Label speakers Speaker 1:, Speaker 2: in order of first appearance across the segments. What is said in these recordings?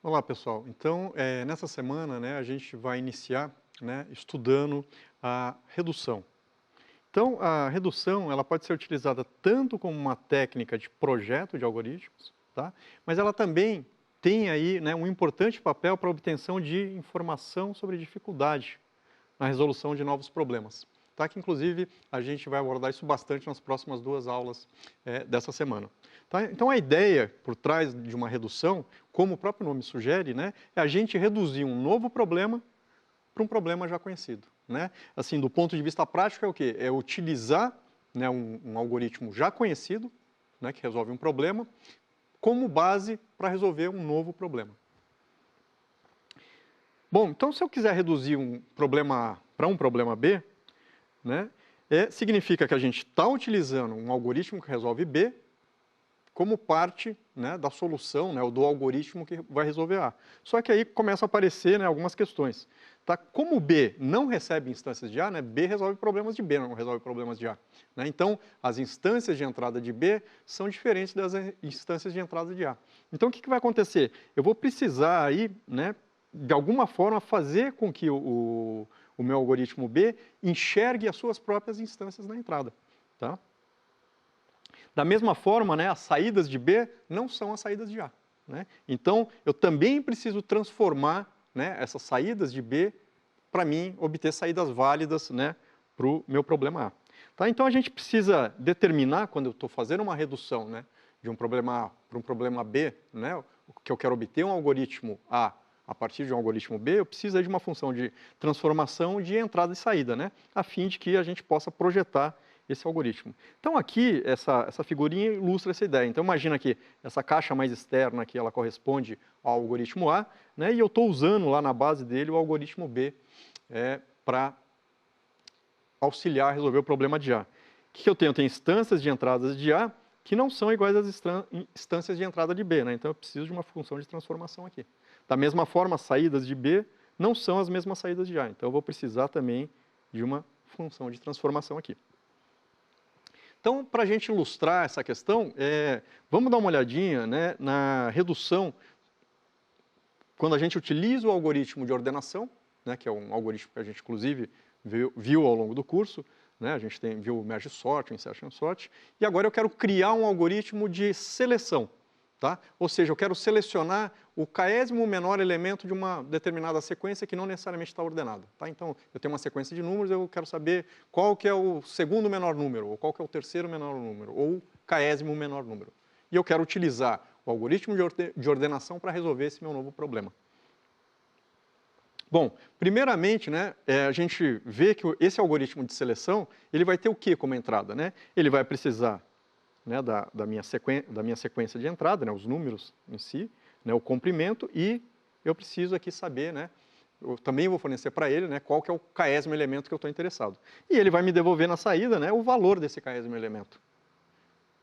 Speaker 1: Olá, pessoal. Então, nessa semana, né, a gente vai iniciar, né, estudando a redução. Então, a redução ela pode ser utilizada tanto como uma técnica de projeto de algoritmos, tá? Mas ela também tem aí, né, um importante papel para a obtenção de informação sobre dificuldade na resolução de novos problemas. Tá? Que, inclusive, a gente vai abordar isso bastante nas próximas duas aulas dessa semana. Tá? Então, a ideia por trás de uma redução, como o próprio nome sugere, né, é a gente reduzir um novo problema para um problema já conhecido. Né? Assim, do ponto de vista prático, é o quê? É utilizar, né, um algoritmo já conhecido, né, que resolve um problema, como base para resolver um novo problema. Bom, então se eu quiser reduzir um problema A para um problema B, né, significa que a gente está utilizando um algoritmo que resolve B como parte, né, da solução, né, ou do algoritmo que vai resolver A. Só que aí começam a aparecer, né, algumas questões. Tá? Como B não recebe instâncias de A, né, B resolve problemas de B, não resolve problemas de A. Né? Então, as instâncias de entrada de B são diferentes das instâncias de entrada de A. Então, o que vai acontecer? Eu vou precisar aí, né, de alguma forma, fazer com que o meu algoritmo B enxergue as suas próprias instâncias na entrada. Tá? Da mesma forma, né, as saídas de B não são as saídas de A. Né? Então, eu também preciso transformar, né, essas saídas de B para mim obter saídas válidas, né, para o meu problema A. Tá? Então, a gente precisa determinar, quando eu estou fazendo uma redução, né, de um problema A para um problema B, né, que eu quero obter um algoritmo A partir de um algoritmo B, eu preciso aí de uma função de transformação de entrada e saída, né, a fim de que a gente possa projetar esse algoritmo. Então aqui, essa figurinha ilustra essa ideia. Então imagina que essa caixa mais externa aqui, ela corresponde ao algoritmo A, né, e eu estou usando lá na base dele o algoritmo B para auxiliar a resolver o problema de A. O que eu tenho? Eu tenho instâncias de entradas de A que não são iguais às instâncias de entrada de B, né? Então eu preciso de uma função de transformação aqui. Da mesma forma, as saídas de B não são as mesmas saídas de A, então eu vou precisar também de uma função de transformação aqui. Então, para a gente ilustrar essa questão, vamos dar uma olhadinha, né, na redução, quando a gente utiliza o algoritmo de ordenação, né, que é um algoritmo que a gente, inclusive, viu ao longo do curso, né, a gente viu o Merge Sort, o Insertion Sort, e agora eu quero criar um algoritmo de seleção. Tá? Ou seja, eu quero selecionar o késimo menor elemento de uma determinada sequência que não necessariamente está ordenada. Tá? Então, eu tenho uma sequência de números, eu quero saber qual que é o segundo menor número, ou qual que é o terceiro menor número, ou késimo menor número. E eu quero utilizar o algoritmo de ordenação para resolver esse meu novo problema. Bom, primeiramente, né, a gente vê que esse algoritmo de seleção, ele vai ter o que como entrada? Né? Ele vai precisar, né, da minha sequência de entrada, né, os números em si, né, o comprimento, e eu preciso aqui saber, né, eu também vou fornecer para ele, né, qual que é o késimo elemento que eu estou interessado. E ele vai me devolver na saída, né, o valor desse késimo elemento.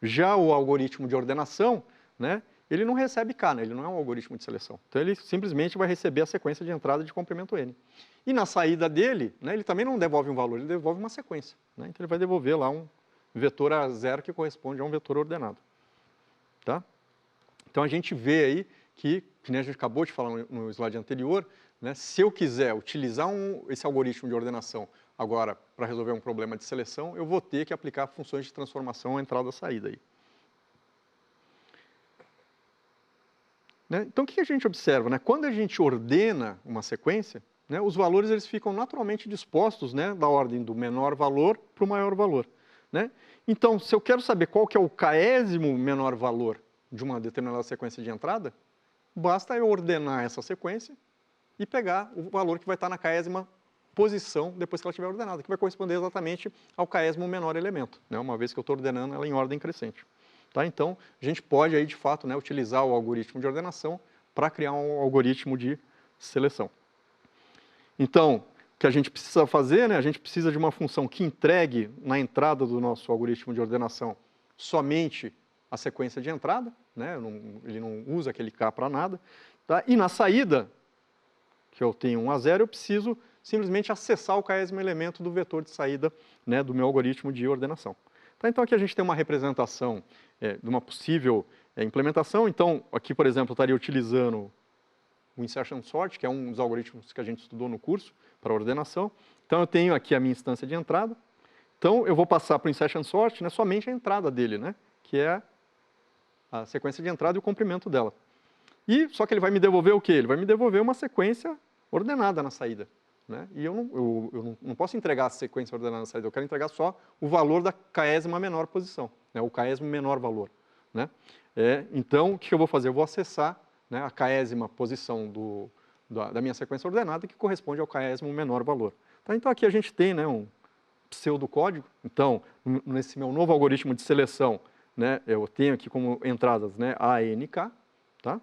Speaker 1: Já o algoritmo de ordenação, né, ele não recebe K, né, ele não é um algoritmo de seleção. Então ele simplesmente vai receber a sequência de entrada de comprimento N. E na saída dele, né, ele também não devolve um valor, ele devolve uma sequência. Né, então ele vai devolver lá um vetor A0 que corresponde a um vetor ordenado. Tá? Então a gente vê aí que nem a gente acabou de falar no slide anterior, né, se eu quiser utilizar esse algoritmo de ordenação agora para resolver um problema de seleção, eu vou ter que aplicar funções de transformação entrada-saída aí. Né? Então o que a gente observa? Né? Quando a gente ordena uma sequência, né, os valores eles ficam naturalmente dispostos, né, da ordem do menor valor para o maior valor. Né? Então, se eu quero saber qual que é o késimo menor valor de uma determinada sequência de entrada, basta eu ordenar essa sequência e pegar o valor que vai estar na késima posição depois que ela estiver ordenada, que vai corresponder exatamente ao késimo menor elemento, né? Uma vez que eu estou ordenando ela em ordem crescente. Tá? Então, a gente pode, aí, de fato, né, utilizar o algoritmo de ordenação para criar um algoritmo de seleção. Então, o que a gente precisa fazer, né, a gente precisa de uma função que entregue na entrada do nosso algoritmo de ordenação somente a sequência de entrada, né, ele não usa aquele K para nada, tá? E na saída, que eu tenho 1 a 0, eu preciso simplesmente acessar o késimo elemento do vetor de saída, né, do meu algoritmo de ordenação. Tá? Então aqui a gente tem uma representação de uma possível implementação. Então aqui, por exemplo, eu estaria utilizando o insertion sort, que é um dos algoritmos que a gente estudou no curso para ordenação. Então eu tenho aqui a minha instância de entrada. Então eu vou passar para o insertion sort, né, somente a entrada dele, né, que é a sequência de entrada e o comprimento dela. E só que ele vai me devolver o quê? Ele vai me devolver uma sequência ordenada na saída, né? E eu não posso entregar a sequência ordenada na saída, eu quero entregar só o valor da késima menor posição, né? O késimo menor valor, né? Então, o que eu vou fazer? Eu vou acessar, né, a késima posição da minha sequência ordenada, que corresponde ao késimo menor valor. Tá? Então, aqui a gente tem, né, um pseudocódigo. Então, nesse meu novo algoritmo de seleção, né, eu tenho aqui como entradas, né, A, N, K. Tá?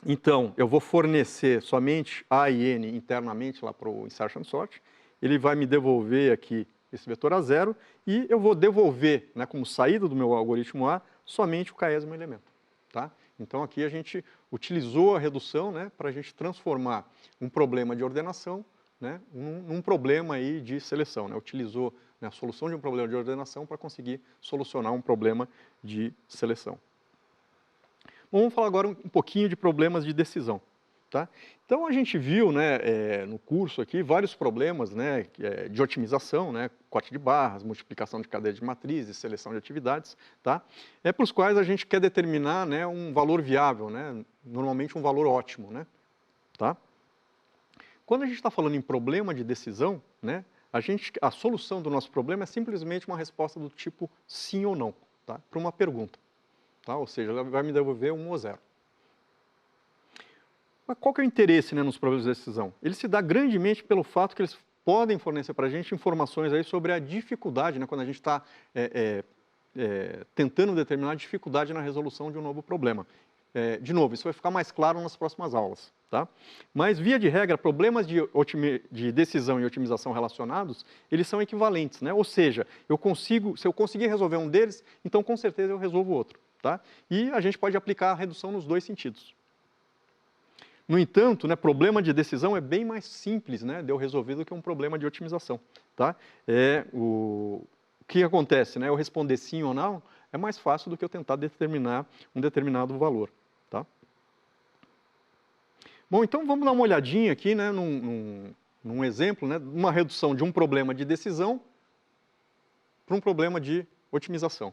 Speaker 1: Então, eu vou fornecer somente A e N internamente lá para o insertion sort. Ele vai me devolver aqui esse vetor A0 e eu vou devolver, né, como saída do meu algoritmo A, somente o késimo elemento. Tá? Então, aqui a gente utilizou a redução, né, para a gente transformar um problema de ordenação, né, num problema aí de seleção. Né? Utilizou, né, a solução de um problema de ordenação para conseguir solucionar um problema de seleção. Vamos falar agora um pouquinho de problemas de decisão. Tá? Então, a gente viu, né, no curso aqui vários problemas, né, de otimização, né, corte de barras, multiplicação de cadeia de matrizes, seleção de atividades, tá? Para os quais a gente quer determinar, né, um valor viável, né, normalmente um valor ótimo. Né, tá? Quando a gente está falando em problema de decisão, né, a solução do nosso problema é simplesmente uma resposta do tipo sim ou não, tá? Para uma pergunta. Tá? Ou seja, ela vai me devolver 1 ou 0. Mas qual que é o interesse, né, nos problemas de decisão? Ele se dá grandemente pelo fato que eles podem fornecer para a gente informações aí sobre a dificuldade, né, quando a gente está tentando determinar a dificuldade na resolução de um novo problema. De novo, isso vai ficar mais claro nas próximas aulas. Tá? Mas, via de regra, problemas de decisão e otimização relacionados, eles são equivalentes. Né? Ou seja, se eu conseguir resolver um deles, então com certeza eu resolvo o outro. Tá? E a gente pode aplicar a redução nos dois sentidos. No entanto, né, problema de decisão é bem mais simples, né, de eu resolver do que um problema de otimização. Tá? O que acontece? Né, eu responder sim ou não é mais fácil do que eu tentar determinar um determinado valor. Tá? Bom, então vamos dar uma olhadinha aqui, né, num exemplo, né, uma redução de um problema de decisão para um problema de otimização.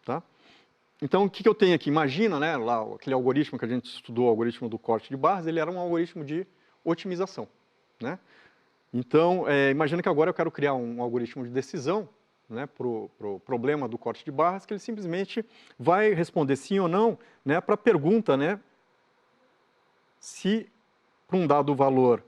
Speaker 1: Tá? Então, o que eu tenho aqui? Imagina, né, lá, aquele algoritmo que a gente estudou, o algoritmo do corte de barras, ele era um algoritmo de otimização. Né? Então, imagina que agora eu quero criar um algoritmo de decisão, né, para o problema do corte de barras, que ele simplesmente vai responder sim ou não, né, para a pergunta, né, se para um dado valor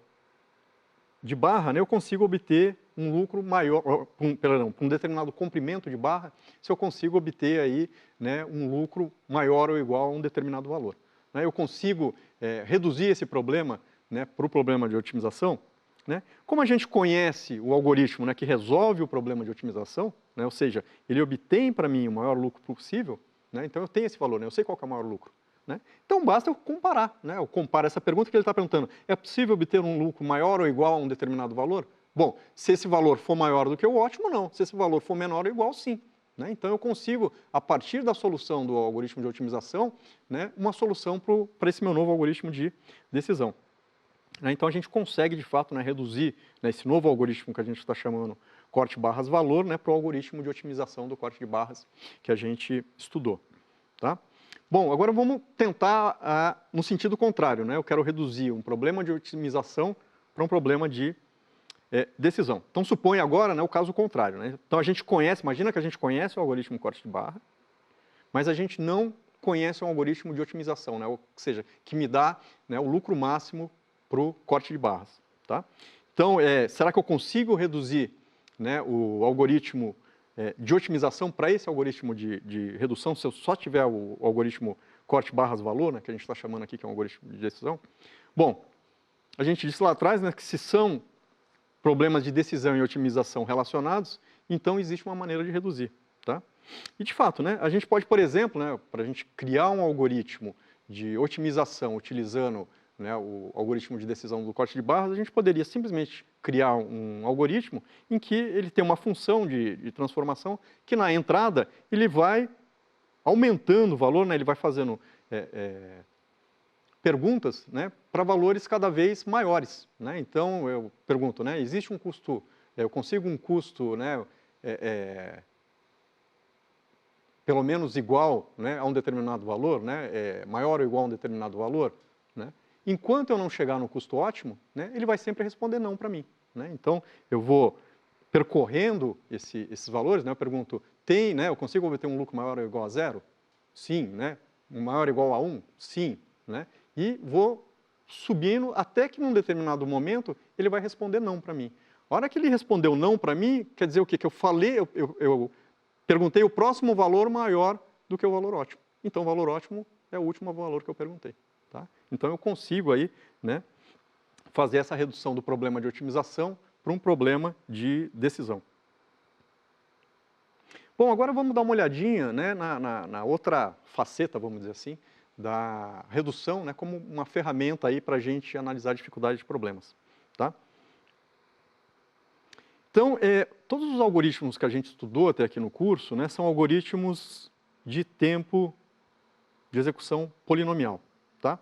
Speaker 1: de barra, né, eu consigo obter um lucro maior, para um determinado comprimento de barra, se eu consigo obter aí, né, um lucro maior ou igual a um determinado valor. Né, eu consigo reduzir esse problema, né, para o problema de otimização. Né? Como a gente conhece o algoritmo, né, que resolve o problema de otimização, né, ou seja, ele obtém para mim o maior lucro possível, né, então eu tenho esse valor, né, eu sei qual que é o maior lucro. Né? Então basta eu comparar. Né, eu comparo essa pergunta que ele está perguntando, é possível obter um lucro maior ou igual a um determinado valor? Bom, se esse valor for maior do que o ótimo, não. Se esse valor for menor ou igual, sim. Né? Então eu consigo, a partir da solução do algoritmo de otimização, né, uma solução para esse meu novo algoritmo de decisão. Então a gente consegue, de fato, né, reduzir, né, esse novo algoritmo que a gente está chamando corte barras valor, né, para o algoritmo de otimização do corte de barras que a gente estudou. Tá? Bom, agora vamos tentar no sentido contrário. Né? Eu quero reduzir um problema de otimização para um problema de decisão. Então suponha agora, né, o caso contrário. Né? Então a gente conhece, imagina que a gente conhece o algoritmo corte de barra, mas a gente não conhece um algoritmo de otimização, né? Ou seja, que me dá, né, o lucro máximo para o corte de barras. Tá? Então, será que eu consigo reduzir, né, o algoritmo de otimização para esse algoritmo de redução, se eu só tiver o algoritmo corte barras valor, né, que a gente está chamando aqui, que é um algoritmo de decisão? Bom, a gente disse lá atrás, né, que se são problemas de decisão e otimização relacionados, então existe uma maneira de reduzir. Tá? E, de fato, né, a gente pode, por exemplo, né, para a gente criar um algoritmo de otimização utilizando né, o algoritmo de decisão do corte de barras, a gente poderia simplesmente criar um algoritmo em que ele tem uma função de transformação que na entrada ele vai aumentando o valor, né, ele vai fazendo perguntas, né, para valores cada vez maiores, né? Então eu pergunto, né, existe um custo, eu consigo um custo, né, pelo menos igual, né, a um determinado valor, né, maior ou igual a um determinado valor, né? Enquanto eu não chegar no custo ótimo, né, ele vai sempre responder não para mim, né? Então eu vou percorrendo esses valores, né, eu pergunto, né, eu consigo obter um lucro maior ou igual a 0? Sim, né? Maior ou igual a 1? Sim, né? E vou subindo até que num determinado momento ele vai responder não para mim. A hora que ele respondeu não para mim, quer dizer o quê? Que eu falei, eu perguntei o próximo valor maior do que o valor ótimo. Então o valor ótimo é o último valor que eu perguntei. Tá? Então eu consigo aí, né, fazer essa redução do problema de otimização para um problema de decisão. Bom, agora vamos dar uma olhadinha, né, na outra faceta, vamos dizer assim, da redução, né, como uma ferramenta aí para a gente analisar a dificuldade de problemas. Tá? Então, todos os algoritmos que a gente estudou até aqui no curso, né, são algoritmos de tempo de execução polinomial. Tá?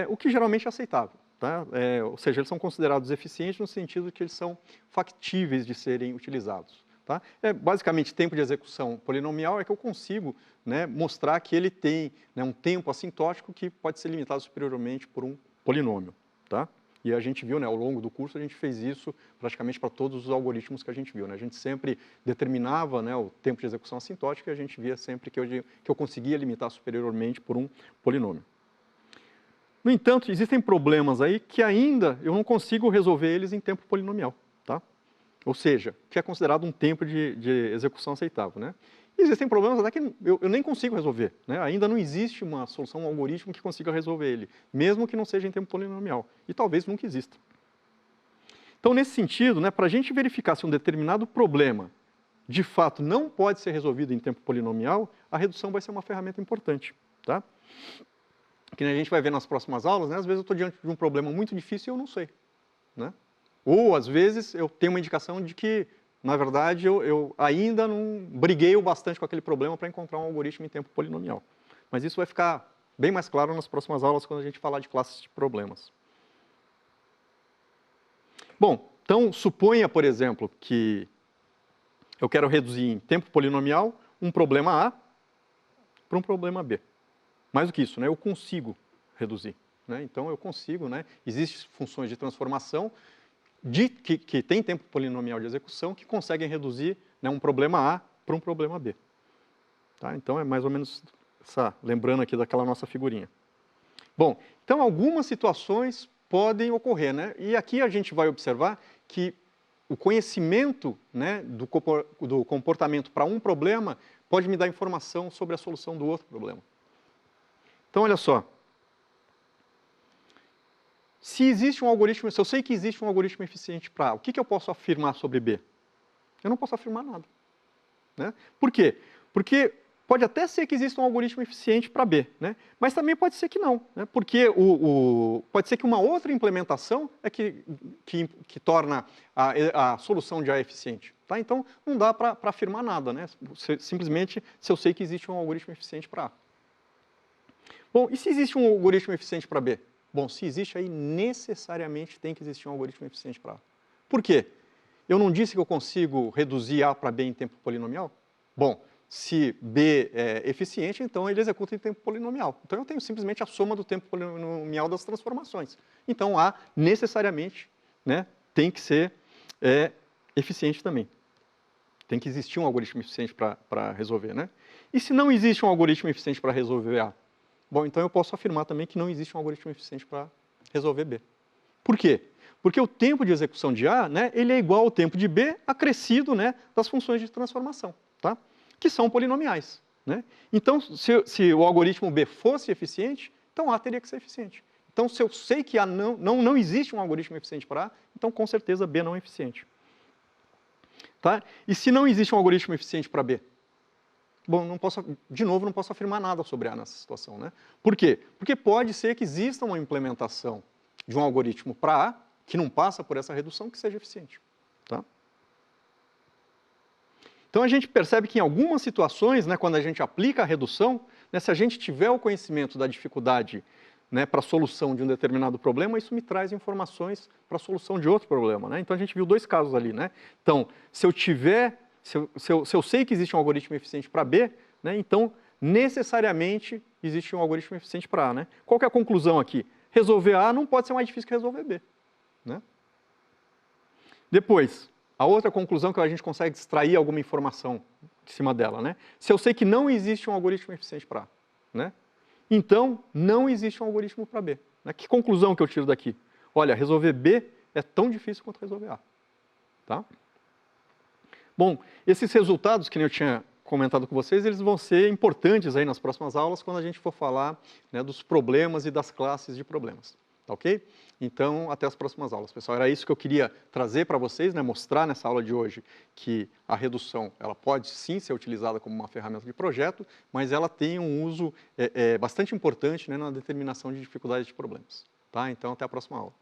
Speaker 1: O que geralmente é aceitável. Tá? Ou seja, eles são considerados eficientes no sentido de que eles são factíveis de serem utilizados. Tá? Basicamente, tempo de execução polinomial é que eu consigo, né, mostrar que ele tem, né, um tempo assintótico que pode ser limitado superiormente por um polinômio. Tá? E a gente viu, né, ao longo do curso, a gente fez isso praticamente para todos os algoritmos que a gente viu. Né? A gente sempre determinava, né, o tempo de execução assintótico e a gente via sempre que eu conseguia limitar superiormente por um polinômio. No entanto, existem problemas aí que ainda eu não consigo resolver eles em tempo polinomial. Tá? Ou seja, que é considerado um tempo de execução aceitável. Né? E existem problemas até que eu nem consigo resolver. Né? Ainda não existe uma solução, um algoritmo que consiga resolver ele, mesmo que não seja em tempo polinomial. E talvez nunca exista. Então, nesse sentido, né, para a gente verificar se um determinado problema, de fato, não pode ser resolvido em tempo polinomial, a redução vai ser uma ferramenta importante. Tá? Que a gente vai ver nas próximas aulas, né? Às vezes eu estou diante de um problema muito difícil e eu não sei. Né? Ou, às vezes, eu tenho uma indicação de que, na verdade, eu ainda não briguei o bastante com aquele problema para encontrar um algoritmo em tempo polinomial. Mas isso vai ficar bem mais claro nas próximas aulas, quando a gente falar de classes de problemas. Bom, então, suponha, por exemplo, que eu quero reduzir em tempo polinomial um problema A para um problema B. Mais do que isso, né, eu consigo reduzir. Né? Então, eu consigo, né, existem funções de transformação que têm tempo polinomial de execução que conseguem reduzir, né, um problema A para um problema B. Tá? Então, é mais ou menos lembrando aqui daquela nossa figurinha. Bom, então algumas situações podem ocorrer. Né? E aqui a gente vai observar que o conhecimento, né, do comportamento para um problema pode me dar informação sobre a solução do outro problema. Então, olha só. Se existe um algoritmo, se eu sei que existe um algoritmo eficiente para A, o que eu posso afirmar sobre B? Eu não posso afirmar nada. Né? Por quê? Porque pode até ser que exista um algoritmo eficiente para B, né? Mas também pode ser que não. Né? Porque pode ser que uma outra implementação é que torna a solução de A eficiente. Tá? Então, não dá para afirmar nada. Né? Simplesmente, se eu sei que existe um algoritmo eficiente para A. Bom, e se existe um algoritmo eficiente para B? Bom, se existe aí, necessariamente tem que existir um algoritmo eficiente para A. Por quê? Eu não disse que eu consigo reduzir A para B em tempo polinomial? Bom, se B é eficiente, então ele executa em tempo polinomial. Então eu tenho simplesmente a soma do tempo polinomial das transformações. Então A, necessariamente, né, tem que ser eficiente também. Tem que existir um algoritmo eficiente para resolver. Né? E se não existe um algoritmo eficiente para resolver A? Bom, então eu posso afirmar também que não existe um algoritmo eficiente para resolver B. Por quê? Porque o tempo de execução de A, né, ele é igual ao tempo de B acrescido, né, das funções de transformação, tá? Que são polinomiais. Né? Então, se o algoritmo B fosse eficiente, então A teria que ser eficiente. Então, se eu sei que A não existe um algoritmo eficiente para A, então com certeza B não é eficiente. Tá? E se não existe um algoritmo eficiente para B? Bom, de novo, não posso afirmar nada sobre A nessa situação, né? Por quê? Porque pode ser que exista uma implementação de um algoritmo para A, que não passa por essa redução, que seja eficiente. Tá? Então a gente percebe que em algumas situações, né, quando a gente aplica a redução, né, se a gente tiver o conhecimento da dificuldade, né, para a solução de um determinado problema, isso me traz informações para a solução de outro problema. Né? Então a gente viu dois casos ali. Né? Então, se eu sei que existe um algoritmo eficiente para B, né, então necessariamente existe um algoritmo eficiente para A. Né? Qual que é a conclusão aqui? Resolver A não pode ser mais difícil que resolver B. Né? Depois, a outra conclusão que a gente consegue extrair alguma informação de cima dela. Né? Se eu sei que não existe um algoritmo eficiente para A, né? Então não existe um algoritmo para B. Né? Que conclusão que eu tiro daqui? Olha, resolver B é tão difícil quanto resolver A. Tá? Bom, esses resultados que eu tinha comentado com vocês, eles vão ser importantes aí nas próximas aulas, quando a gente for falar, né, dos problemas e das classes de problemas. Tá ok? Então, até as próximas aulas, pessoal. Era isso que eu queria trazer para vocês, né, mostrar nessa aula de hoje que a redução ela pode sim ser utilizada como uma ferramenta de projeto, mas ela tem um uso bastante importante, né, na determinação de dificuldades de problemas. Tá? Então, até a próxima aula.